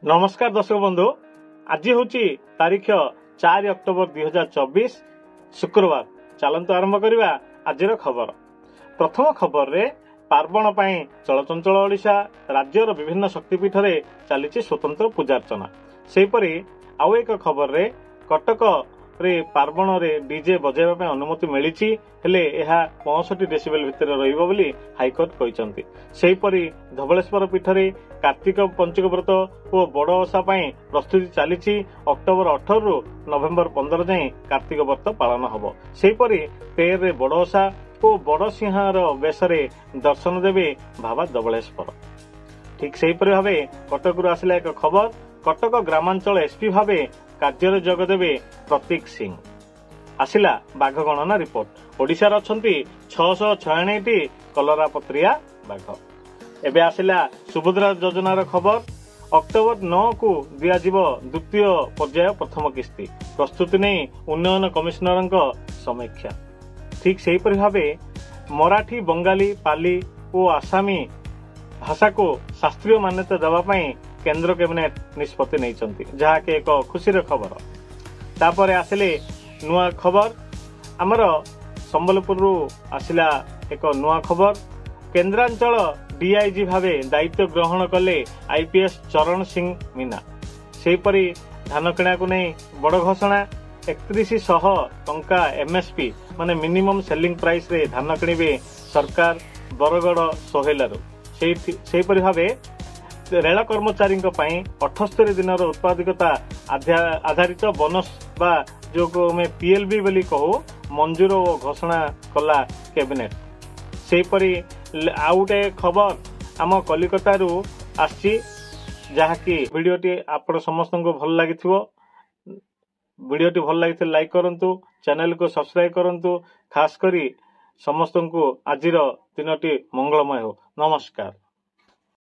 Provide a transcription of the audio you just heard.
नमस्कार दर्शक बंधु, आज हूँ तारीख 4 अक्टोबर 2024 शुक्रवार। चलतु आरंभ करवा आज खबर। प्रथम खबर रे पार्वण पाई चलचंचल ओडिशा राज्यर विभिन्न शक्तिपीठ रे चली स्वतंत्र पूजार्चना। सेहीपरि आउ एक खबर रे कटक रे पार्वण रे डीजे बजाइबा पे अनुमति मिली, हेले यह 65 डेसिबेल भितर रहिबो बोली हाईकोर्ट कहिसंती। सेहीपरि धवलेश्वर पीठ रे कार्तिक पंचक व्रत और बड़ ओषा प्रस्तुति चली। अक्टोबर 18 रु नवेम्बर 15 जाए कार्तिक व्रत पालन हब। सेहीपरि 13 रे बड़ ओषा और बड़ सिंहार बेशरे दर्शन देवे बाबा धवलेश्वर। ठीक सेहीपरि भावे कटक आसिला एक खबर। कटक ग्रामांचल एसपी भावे कार्य जोगदेवे प्रतीक सिंह। आसिला बाघ गणना रिपोर्ट। ओडिशार अछंती 696टी कलरापत्रिया बाघ। एबे आसिला सुभद्रा योजनार खबर। अक्टोबर 9 को दियाजिबो द्वितीय पर्याय प्रथम किस्ती। प्रस्तुति नहीं उन्नयन कमिशनर समीक्षा। ठीक सेहीपरि भावे मराठी, बंगाली, पाली और आसामी भाषा को शास्त्रीय मान्यता देवाई केंद्र कैबिनेट निष्पत्ति नहीं, जहाँ के एक खुशीर खबर। तापर आसिले नुआ खबर। आमर संबलपुर आसिला एक नुआ खबर। केन्द्रांचल डीआईजी भावे दायित्व ग्रहण कले आईपीएस चरण सिंह मीना। सेहीपरि धान किणा को नहीं बड़ घोषणा। 3100 टंका एमएसपी माने मिनिमम सेलिंग प्राइस रे धान किणिबे सरकार बरगड़ सोहेलारू। सेहीपरि भावे रेल कर्मचारी 78 दिन उत्पादकता आधारित बोनस बा जो पीएलबी बोली कहू मंजूर और घोषणा कला कैबिनेट। सेहीपरि आउटे खबर आम कलिकतारू आसी, जहाँकि वीडियोटी आपण समस्त को भल लगी। वीडियोटी भल लगी लाइक करंतु, चैनल को सब्सक्राइब करंतु। खास करी समस्त को आजिर दिनटी मंगलमय हो। नमस्कार।